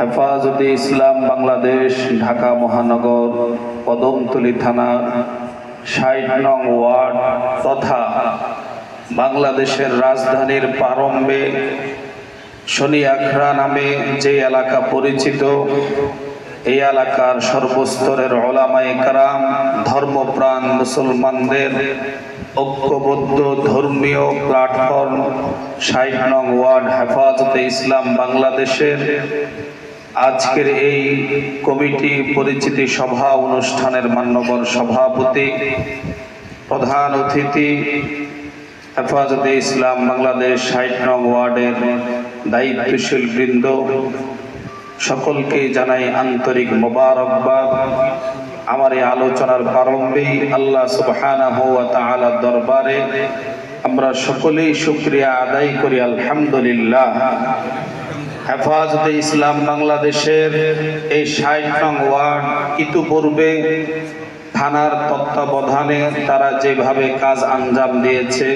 হেফাজতে ইসলাম বাংলাদেশ ঢাকা মহানগর কদমতলী থানা ৬০ নং ওয়ার্ড তথা বাংলাদেশের রাজধানীর প্রারম্ভে শনি আখড়া নামে যে এলাকা পরিচিত, এই এলাকার সর্বস্তরের উলামায়ে কেরাম, ধর্মপ্রাণ মুসলমানদের ঐক্যবদ্ধ ধর্মীয় প্ল্যাটফর্ম ৬০ নং ওয়ার্ড হেফাজতে ইসলাম বাংলাদেশের আজকের এই কমিটি পরিচিতি সভা অনুষ্ঠানের মান্যবর সভাপতি, প্রধান অতিথি, হেফাজতে ইসলাম বাংলাদেশ ৬০ নং ওয়ার্ডের দায়িত্বশীল বৃন্দ, সকলকে জানাই আন্তরিক মোবারকবাদ। আমার এই আলোচনার প্রারম্ভেই আল্লাহ সুবহানাহু ওয়া তাআলার দরবারে আমরা সকলেই শুকরিয়া আদায় করি, আলহামদুলিল্লাহ। হেফাজতে ইসলাম বাংলাদেশের এই ৬০ নং ওয়ার্ড ইতিপূর্বে থানার তত্ত্বাবধানে তারা যেভাবে কাজ আঞ্জাম দিয়েছে,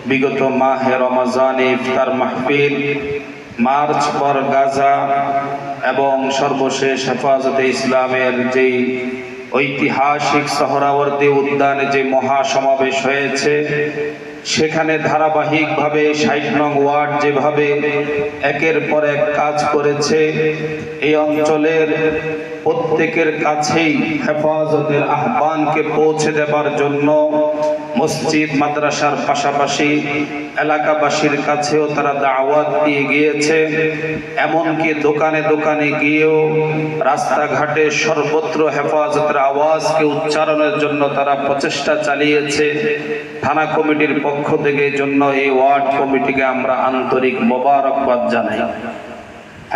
বিগত মাহে রমজানে ইফতার মাহফিল, মার্চ পর গাজা এবং সর্বশেষ হেফাজতে ইসলামের যেই ঐতিহাসিক সোহরাওয়ার্দী উদ্যানে যে মহাসমাবেশ হয়েছে, সেখানে ধারাবাহিকভাবে ৬০ নং ওয়ার্ড যেভাবে একের পর এক কাজ করেছে, এই অঞ্চলের প্রত্যেকের কাছেই হেফাজতের আহ্বানকে পৌঁছে দেবার জন্য মসজিদ মাদ্রাসার পাশাপাশি এলাকাবাসীর কাছেও তারা দাওয়াত দিয়ে গিয়েছে। এমনকি দোকানে দোকানে গিয়েও রাস্তাঘাটে সর্বত্র হেফাজতের আওয়াজকে উচ্চারণের জন্য তারা প্রচেষ্টা চালিয়েছে। থানা কমিটির পক্ষ থেকে জন্য এই ওয়ার্ড কমিটিকে আমরা আন্তরিক মোবারকবাদ জানাই।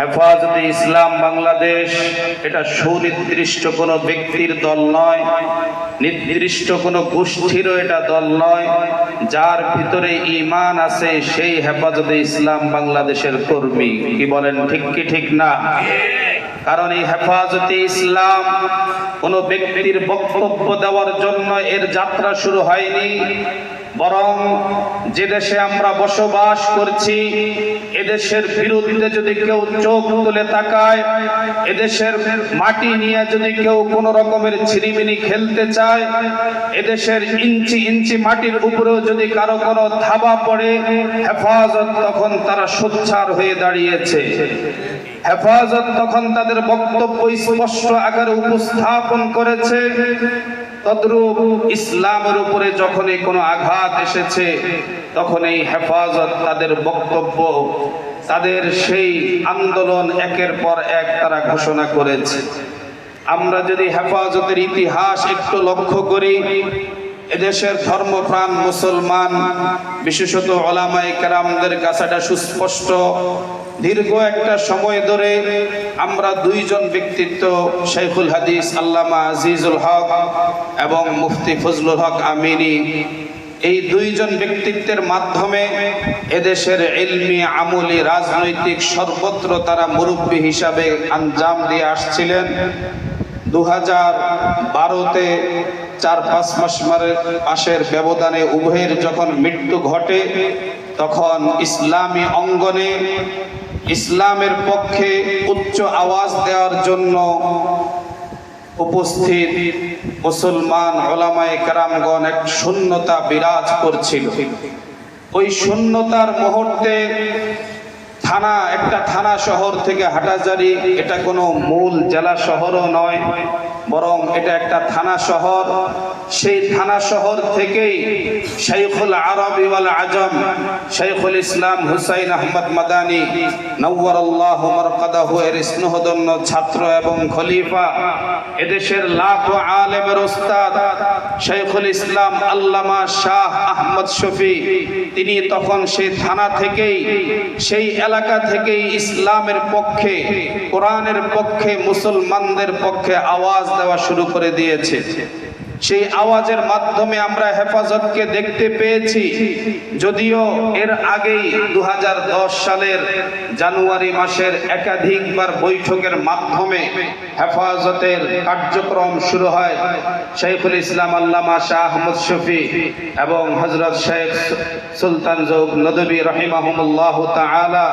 হেফাজতে ইসলাম বাংলাদেশ এটা সুনির্দিষ্ট কোনো ব্যক্তির দল নয়, নির্দিষ্ট কোনো গোষ্ঠীরও এটা দল নয়। যার ভিতরে ঈমান আছে সেই হেফাজতে ইসলাম বাংলাদেশের কর্মী। কি বলেন, ঠিক কি ঠিক না? কারণ এই হেফাজতে ইসলাম কোনো ব্যক্তির বক্তব্য দেওয়ার জন্য এর যাত্রা শুরু হয়নি, বরং যে দেশে আমরা বসবাস করছি এদেশের বিরুদ্ধে যদি কেউ চোখ তুলে তাকায়, এদেশের মাটি নিয়ে যদি কেউ কোনো রকমের ছিনিমিনি খেলতে চায়, এদেশের ইঞ্চি ইঞ্চি মাটির উপরেও যদি কারো কোনো ধাবা পড়ে, হেফাজত তখন তারা সোচ্চার হয়ে দাঁড়িয়েছে। হেফাজত তখন তাদের বক্তব্য স্পষ্ট আকারে উপস্থাপন করেছে। তদ্রূপ ইসলামের উপরে যখনই কোনো আঘাত এসেছে, তখন এই হেফাজত তাদের বক্তব্য, তাদের সেই আন্দোলন একের পর এক তারা ঘোষণা করেছে। আমরা যদি হেফাজতের ইতিহাস একটু লক্ষ্য করি, এদেশের ধর্মপ্রাণ মুসলমান বিশেষত উলামায়ে কেরামদের কাছে এটা সুস্পষ্ট। দীর্ঘ একটা সময় ধরে আমরা দুইজন ব্যক্তিত্ব, শাইখুল হাদিস আল্লামা আজিজুল হক এবং মুফতি ফজলুল হক আমিনী, এই দুইজন ব্যক্তিত্বের মাধ্যমে এদেশের ইলমি, আমলি, রাজনৈতিক সর্বত্র তারা মুরব্বী হিসাবে আঞ্জাম দিয়ে আসছিলেন। 2012-তে 4-5 মাসের ব্যবধানে উভয়ের যখন মৃত্যু ঘটে, তখন ইসলামী অঙ্গনে ইসলামের পক্ষে উচ্চ আওয়াজ দেওয়ার জন্য উপস্থিত মুসলমান উলামায়ে কেরামগণ এক শূন্যতা বিরাজ করছিল। ওই শূন্যতার মুহূর্তে একটা থানা শহর থেকে হাটাজারি, এটা কোনো মূল জেলা শহরও নয়, বরং এটা একটা থানা শহর। সেই থানা শহর থেকেই শাইখুল আরবি ওয়াল আজম শাইখুল ইসলাম হুসাইন আহমদ মাদানী নওয়ারাল্লাহু মারকাদাহু এর স্নেহধন্য ছাত্র এবং খলিফা, এদেশের লাখো আলেমের উস্তাদ শাইখুল ইসলাম আল্লামা শাহ আহমদ শফি, তিনি তখন সেই থানা থেকেই, সেই এলাকা থেকেই ইসলামের পক্ষে, কোরআনের পক্ষে, মুসলমানদের পক্ষে আওয়াজ দেওয়া শুরু করে দিয়েছে। সেই আওয়াজের মাধ্যমে আমরা হেফাজতকে দেখতে পেয়েছি। যদিও এর আগেই 2010 সালের জানুয়ারি মাসের একাধিকবার বৈঠকের মাধ্যমে হেফাজতের কার্যক্রম শুরু হয়। শাইখুল ইসলাম আল্লামা শাহ আহমদ শফি এবং হযরত শেখ সুলতান জৌগ নদভী রাহিমাহুমুল্লাহ তাআলা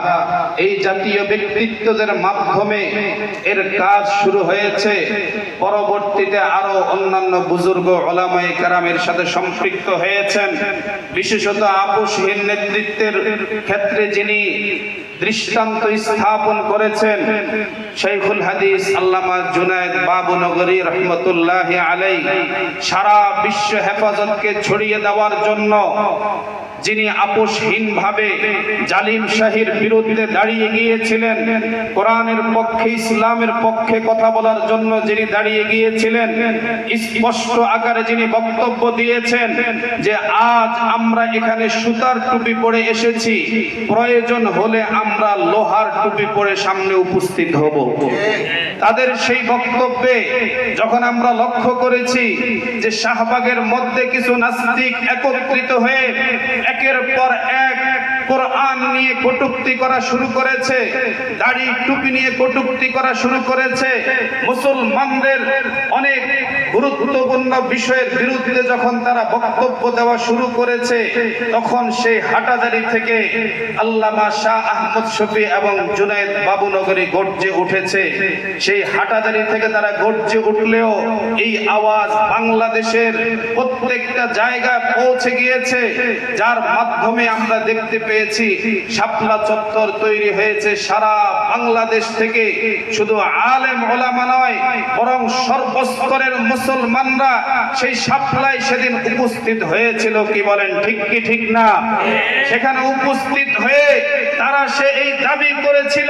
এই জাতীয় ব্যক্তিত্বদের মাধ্যমে এর কাজ শুরু হয়েছে। পরবর্তীতে আরো অন্যান্য বুজুর্গ উলামায়ে কেরামের সাথে সম্পৃক্ত হয়েছেন। বিশেষত আপোষহীন নেতৃত্বের ক্ষেত্রে যিনি দৃষ্টান্ত স্থাপন করেছেন শাইখুল হাদিস আল্লামা জুনায়েদ বাবুনগরী রাহমাতুল্লাহি আলাইহি, সারা বিশ্ব হেফাজতকে ছড়িয়ে দেওয়ার জন্য যিনি আপোষহীনভাবে জালিম শাহীর বিরুদ্ধে দাঁড়িয়ে গিয়েছিলেন, কোরআনের পক্ষে ইসলামের পক্ষে কথা বলার জন্য যিনি দাঁড়িয়ে গিয়েছিলেন, স্পষ্ট আকারে যিনি বক্তব্য দিয়েছেন যে আজ আমরা এখানে সুতার টুপি পরে এসেছি, প্রয়োজন হলে আমরা লোহার টুপি পরে সামনে উপস্থিত হব। তাদের সেই বক্তব্যে যখন আমরা লক্ষ্য করেছি যে শাহবাগের মধ্যে কিছু নাস্তিক একত্রিত হয়ে একের পর এক কোরআন নিয়ে কটূক্তি করা শুরু করেছে, দাড়ি টুপি নিয়ে কটূক্তি করা শুরু করেছে, মুসলমানদের অনেক গুরুত্বপূর্ণ বিষয়ের বিরুদ্ধে যখন তারা বক্তব্য দেওয়া শুরু করেছে, তখন সেই হাটাজারি থেকে আল্লামা শাহ আহমদ শফি এবং জুনায়েদ বাবুনগরী গর্জে উঠেছে। সেই হাটাজারি থেকে তারা গর্জে উঠলেও এই আওয়াজ বাংলাদেশের প্রত্যেকটা জায়গায় পৌঁছে গিয়েছে, যার মাধ্যমে আমরা দেখতে পেয়েছি শাপলা চত্বর তৈরি হয়েছে। সারা বাংলাদেশ থেকে শুধু আলেম ওলামা নয়, বরং সর্বস্তরের মুসলমানরা সেই শাপলায় সেদিন উপস্থিত হয়েছিল। কি বলেন, ঠিক কি ঠিক না? সেখানে উপস্থিত হয়ে তারা এই দাবি করেছিল,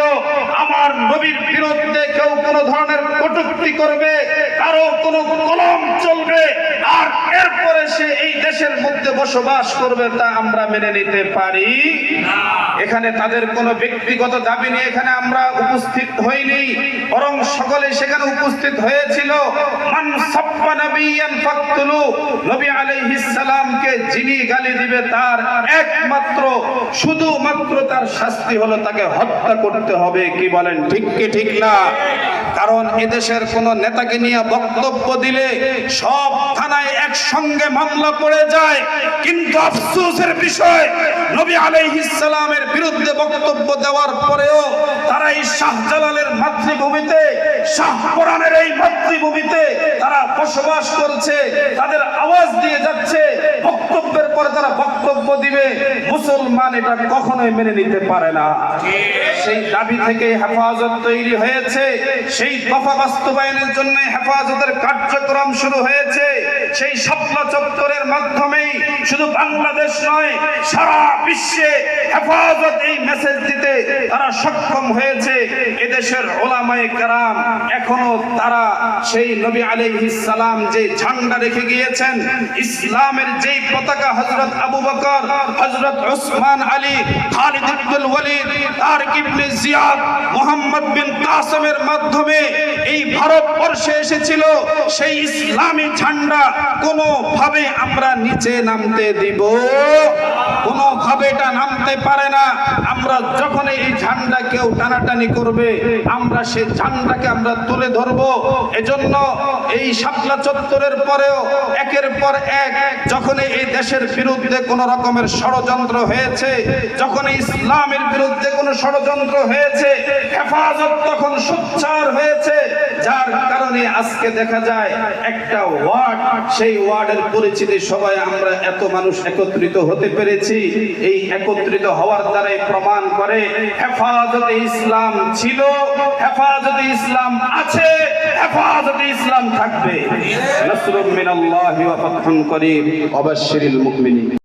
আমার নবীর বিরুদ্ধে কেউ কোনো ধরনের কটূক্তি করবে, কারো কোনো কলম চলবে, আর এরপরে সে এই দেশের মধ্যে বসবাস করবে, তা আমরা মেনে নিতে পারি না। এখানে তাদের কোনো ব্যক্তিগত দাবি নিয়ে এখানে আমরা উপস্থিত হইনি, বরং সকলে সেখানে উপস্থিত হয়েছিল। মান সাব্বা নবিয়ান ফাকতুলু, নবী আলাইহিস সালামকে যিনি গালি দিবে তার একমাত্র শুধুমাত্র তার শাস্তি হলো তাকে হত্যা করতে হবে। কি বলেন, ঠিক কি ঠিক না? কারণ এদেশের কোন নেতাকে নিয়ে বক্তব্য দিলে সব থানায় একসঙ্গে মামলা পড়ে যায়, কিন্তু আফসোসের বিষয় নবী আলাইহিস সালামের বিরুদ্ধে বক্তব্য দেওয়ার পরেও তারা এই শাহজালালের মাতৃভূমিতে, শাহপরানের এই মাতৃভূমিতে তারা বসবাস করছে, তাদের আওয়াজ দিয়ে যাচ্ছে, বক্তব্যের পরে তারা বক্তব্য দিবে। মুসলমান এটা কখনোই মেনে নিতে পারে না। সেই দাবি থেকে হেফাজত তৈরি হয়েছে, সেই দফা বাস্তবায়নের জন্য হেফাজতের কার্যক্রম শুরু হয়েছে। সেই শাপলা চত্বরের মাধ্যমেই শুধু বাংলাদেশ নয়, সারা বিশ্বে হেফাজত এই মেসেজ দিতে তারা সক্ষম হয়েছে। এদেশের উলামায়ে কেরাম এখনো তারা সেই নবী আলাইহিস সালাম যে ঝান্ডা রেখে গিয়েছেন, ইসলামের যেই পতাকা হযরত আবু বকর, হযরত উসমান আলী, খালিদ ইবনুল ওয়ালিদ, তারিক ইবনে জিয়াদ, মুহাম্মদ বিন কাসেমের মাধ্যমে এই ভারতবর্ষে এসেছিল, সেই ইসলামী ঝান্ডা কোনোভাবে আমরা নিচে নামতে দিব, কোনোভাবে এটা নামতে পারে না। আমরা যখন এই ঝান্ডা কেউ টানাটানি করবে, আমরা সেই ঝান্ডাকে আমরা তুলে ধরবো। এজন্য এই শাপলা চত্বরের পরেও একের পর এক যখন এই দেশের বিরুদ্ধে কোন রকমের ষড়যন্ত্র হয়েছে, যখন ইসলামের বিরুদ্ধে কোন ষড়যন্ত্র হয়েছে, হেফাজত তখন সোচ্চার হয়েছে, যার কারণে আজকে দেখা যায় একটা ওয়ার্ড, সেই ওয়ার্ডের পরিচিতি সবাই আমরা এত মানুষ একত্রিত হতে পেরেছি। এই একত্রিত হওয়ার দ্বারাই প্রমাণ করে হেফাজতে ইসলাম ছিল, হেফাজতে ইসলাম আছে, হেফাজতে ইসলাম থাকবে। নাসরুম মিনাল্লাহি ওয়া ফাতহুন করিম ওয়া বাশশিরিল মুমিনিন।